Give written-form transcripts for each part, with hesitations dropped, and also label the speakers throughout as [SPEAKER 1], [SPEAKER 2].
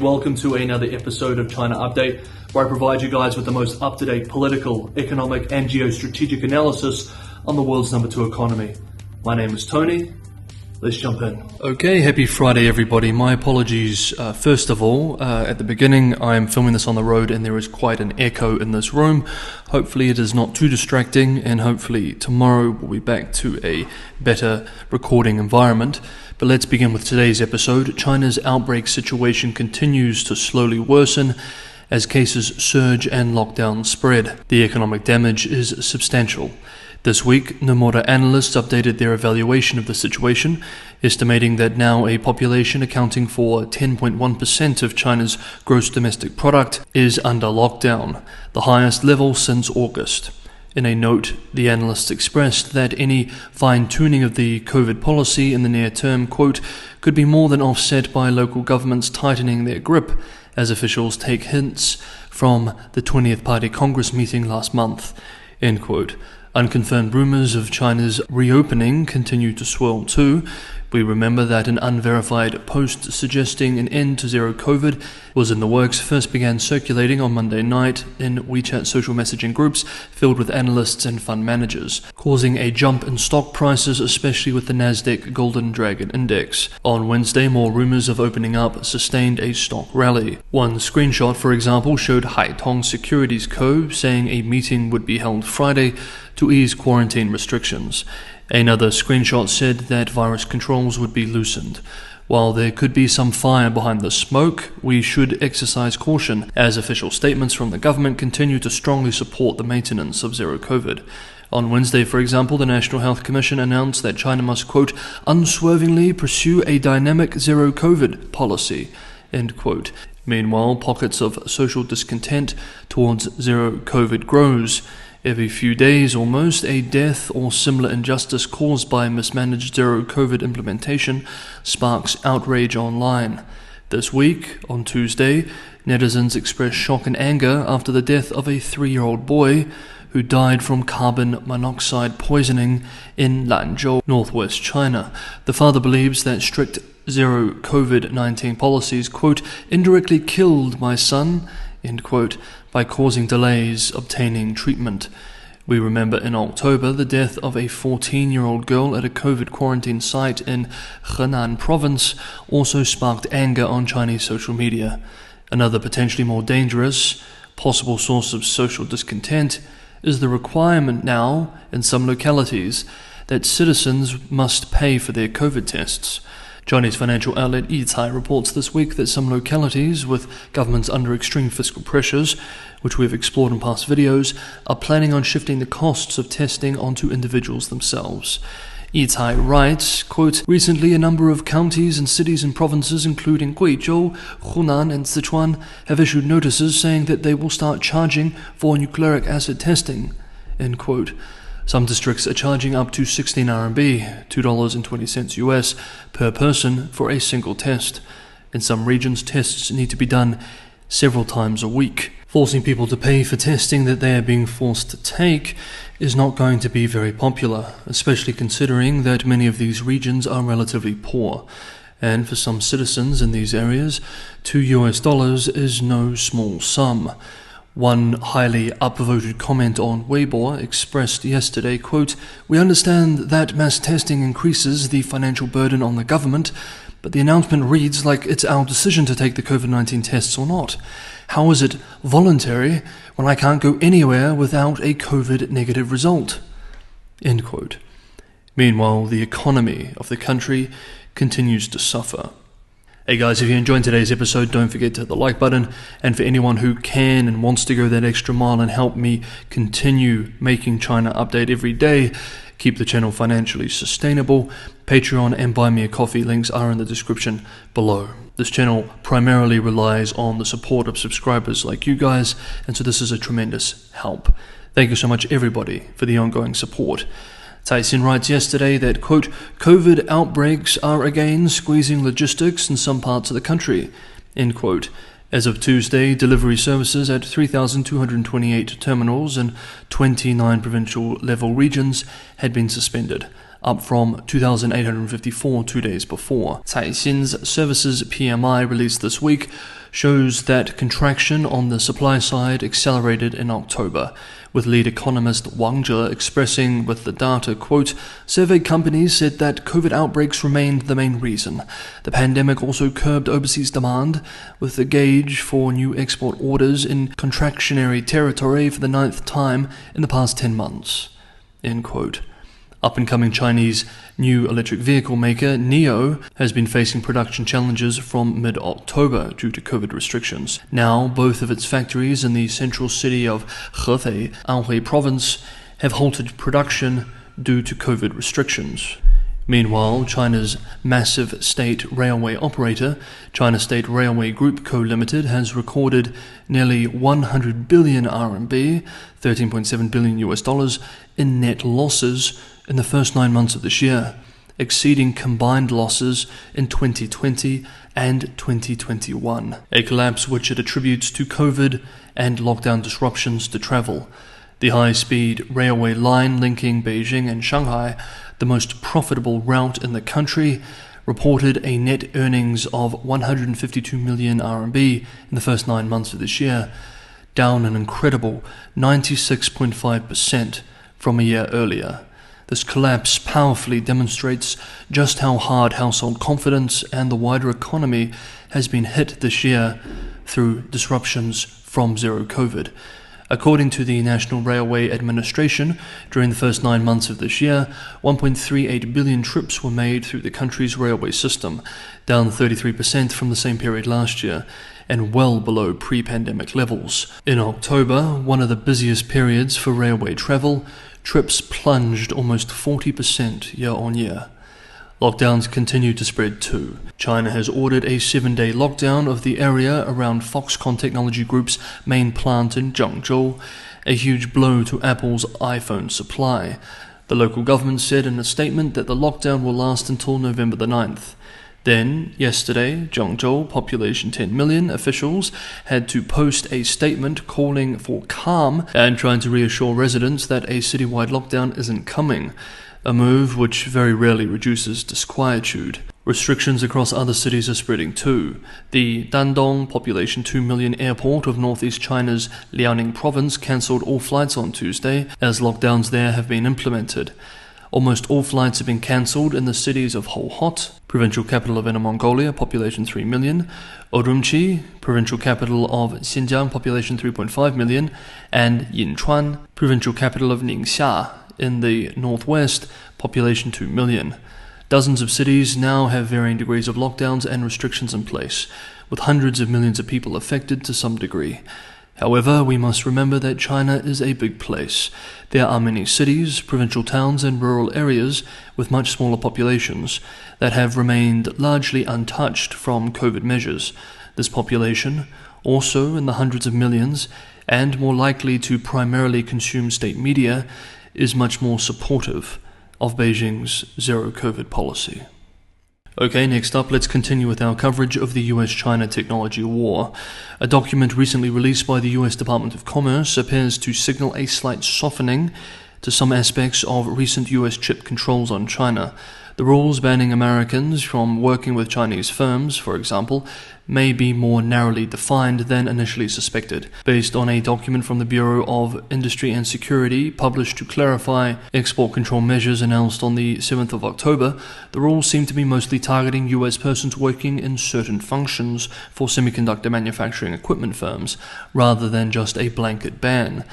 [SPEAKER 1] Welcome to another episode of China Update, where I provide you guys with the most up-to-date political, economic and geostrategic analysis on the world's number 2 economy. My name is Tony. Let's jump in. Okay, happy Friday everybody. My apologies. First of all, at the beginning, I am filming this on the road and there is quite an echo in this room. Hopefully it is not too distracting, and hopefully tomorrow we'll be back to a better recording environment. But let's begin with today's episode. China's outbreak situation continues to slowly worsen as cases surge and lockdowns spread. The economic damage is substantial. This week, Nomura analysts updated their evaluation of the situation, estimating that now a population accounting for 10.1% of China's gross domestic product is under lockdown, the highest level since August. In a note, the analysts expressed that any fine-tuning of the COVID policy in the near term, quote, could be more than offset by local governments tightening their grip, as officials take hints from the 20th Party Congress meeting last month, end quote. Unconfirmed rumors of China's reopening continue to swirl too. We remember that an unverified post suggesting an end to zero COVID was in the works first began circulating on Monday night in WeChat social messaging groups filled with analysts and fund managers, causing a jump in stock prices, especially with the Nasdaq Golden Dragon Index. On Wednesday, more rumors of opening up sustained a stock rally. One screenshot, for example, showed Haitong Securities Co. saying a meeting would be held Friday to ease quarantine restrictions. Another screenshot said that virus controls would be loosened. While there could be some fire behind the smoke, we should exercise caution, as official statements from the government continue to strongly support the maintenance of zero COVID. On Wednesday, for example, the National Health Commission announced that China must, quote, unswervingly pursue a dynamic zero COVID policy, end quote. Meanwhile, pockets of social discontent towards zero COVID grows. Every few days almost, a death or similar injustice caused by mismanaged zero COVID implementation sparks outrage online. This week, on Tuesday, netizens expressed shock and anger after the death of a 3-year-old boy who died from carbon monoxide poisoning in Lanzhou, northwest China. The father believes that strict zero COVID-19 policies, quote, indirectly killed my son, end quote, by causing delays obtaining treatment. We remember in October the death of a 14-year-old girl at a COVID quarantine site in Henan province also sparked anger on Chinese social media. Another potentially more dangerous, possible source of social discontent is the requirement now in some localities that citizens must pay for their COVID tests. Chinese financial outlet Yicai reports this week that some localities with governments under extreme fiscal pressures, which we have explored in past videos, are planning on shifting the costs of testing onto individuals themselves. Yicai writes, quote, recently a number of counties and cities and provinces including Guizhou, Hunan and Sichuan have issued notices saying that they will start charging for nucleic acid testing, end quote. Some districts are charging up to 16 RMB, $2.20 US, per person for a single test. In some regions, tests need to be done several times a week. Forcing people to pay for testing that they are being forced to take is not going to be very popular, especially considering that many of these regions are relatively poor. And for some citizens in these areas, $2 is no small sum. One highly upvoted comment on Weibo expressed yesterday, quote, we understand that mass testing increases the financial burden on the government, but the announcement reads like it's our decision to take the COVID-19 tests or not. How is it voluntary when I can't go anywhere without a COVID negative result? End quote. Meanwhile, the economy of the country continues to suffer. Hey guys, if you enjoyed today's episode, don't forget to hit the like button, and for anyone who can and wants to go that extra mile and help me continue making China Update every day, keep the channel financially sustainable, Patreon and Buy Me a Coffee links are in the description below. This channel primarily relies on the support of subscribers like you guys, and so this is a tremendous help. Thank you so much everybody for the ongoing support. Tyson writes yesterday that, quote, COVID outbreaks are again squeezing logistics in some parts of the country, end quote. As of Tuesday, delivery services at 3,228 terminals in 29 provincial level regions had been suspended. up from 2,854 2 days before. Caixin's services PMI released this week shows that contraction on the supply side accelerated in October, with lead economist Wang Zhe expressing with the data, quote, "Surveyed companies said that COVID outbreaks remained the main reason. The pandemic also curbed overseas demand, with the gauge for new export orders in contractionary territory for the 9th time in the past 10 months." End quote. Up-and-coming Chinese new electric vehicle maker NIO has been facing production challenges from mid-October due to COVID restrictions. Now, both of its factories in the central city of Hefei, Anhui Province, have halted production due to COVID restrictions. Meanwhile, China's massive state railway operator, China State Railway Group Co. Limited, has recorded nearly 100 billion RMB, $13.7 billion in net losses in the first 9 months of this year, exceeding combined losses in 2020 and 2021, a collapse which it attributes to COVID and lockdown disruptions to travel. The high-speed railway line linking Beijing and Shanghai, the most profitable route in the country, reported a net earnings of 152 million RMB in the first 9 months of this year, down an incredible 96.5% from a year earlier. This collapse powerfully demonstrates just how hard household confidence and the wider economy has been hit this year through disruptions from zero COVID. According to the National Railway Administration, during the first 9 months of this year, 1.38 billion trips were made through the country's railway system, down 33% from the same period last year, and well below pre-pandemic levels. In October, one of the busiest periods for railway travel, trips plunged almost 40% year-on-year. Lockdowns continue to spread too. China has ordered a 7-day lockdown of the area around Foxconn Technology Group's main plant in Zhengzhou, a huge blow to Apple's iPhone supply. The local government said in a statement that the lockdown will last until November the 9th. Then, yesterday, Zhengzhou, population 10 million, officials had to post a statement calling for calm and trying to reassure residents that a citywide lockdown isn't coming, a move which very rarely reduces disquietude. Restrictions across other cities are spreading too. The Dandong, population 2 million airport of northeast China's Liaoning province cancelled all flights on Tuesday as lockdowns there have been implemented. Almost all flights have been cancelled in the cities of Hohhot, provincial capital of Inner Mongolia, population 3 million, Urumqi, provincial capital of Xinjiang, population 3.5 million, and Yinchuan, provincial capital of Ningxia, in the northwest, population 2 million. Dozens of cities now have varying degrees of lockdowns and restrictions in place, with hundreds of millions of people affected to some degree. However, we must remember that China is a big place. There are many cities, provincial towns, and rural areas with much smaller populations that have remained largely untouched from COVID measures. This population, also in the hundreds of millions, and more likely to primarily consume state media, is much more supportive of Beijing's zero-COVID policy. Okay, next up, let's continue with our coverage of the US-China technology war. A document recently released by the US Department of Commerce appears to signal a slight softening to some aspects of recent US chip controls on China. The rules banning Americans from working with Chinese firms, for example, may be more narrowly defined than initially suspected. Based on a document from the Bureau of Industry and Security published to clarify export control measures announced on the 7th of October, the rules seem to be mostly targeting US persons working in certain functions for semiconductor manufacturing equipment firms, rather than just a blanket ban.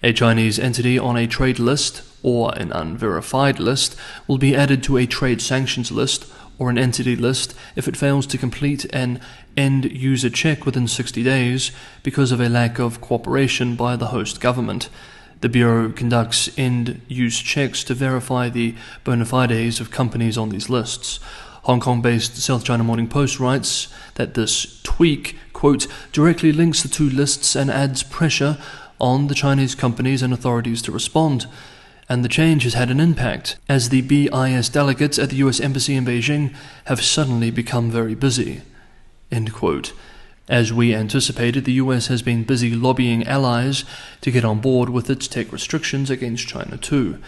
[SPEAKER 1] A Chinese entity on a trade list or an unverified list will be added to a trade sanctions list or an entity list if it fails to complete an end-user check within 60 days because of a lack of cooperation by the host government. The Bureau conducts end-use checks to verify the bona fides of companies on these lists. Hong Kong-based South China Morning Post writes that this tweak, quote, directly links the two lists and adds pressure on the Chinese companies and authorities to respond. And the change has had an impact, as the BIS delegates at the US Embassy in Beijing have suddenly become very busy. End quote. As we anticipated, the US has been busy lobbying allies to get on board with its tech restrictions against China too.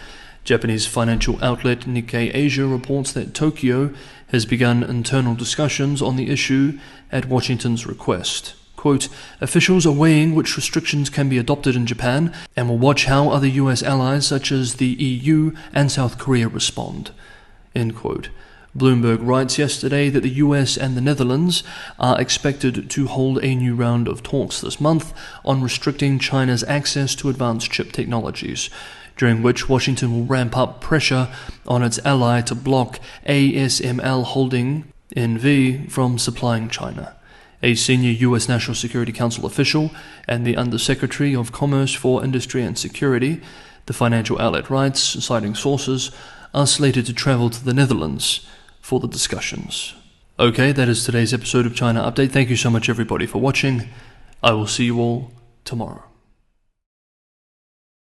[SPEAKER 1] Japanese financial outlet Nikkei Asia reports that Tokyo has begun internal discussions on the issue at Washington's request. Quote, officials are weighing which restrictions can be adopted in Japan and will watch how other US allies such as the EU and South Korea respond. End quote. Bloomberg writes yesterday that the US and the Netherlands are expected to hold a new round of talks this month on restricting China's access to advanced chip technologies, during which Washington will ramp up pressure on its ally to block ASML Holding NV from supplying China. A senior U.S. National Security Council official and the Undersecretary of Commerce for Industry and Security, the financial outlet writes, citing sources, are slated to travel to the Netherlands for the discussions. Okay, that is today's episode of China Update. Thank you so much everybody for watching. I will see you all tomorrow.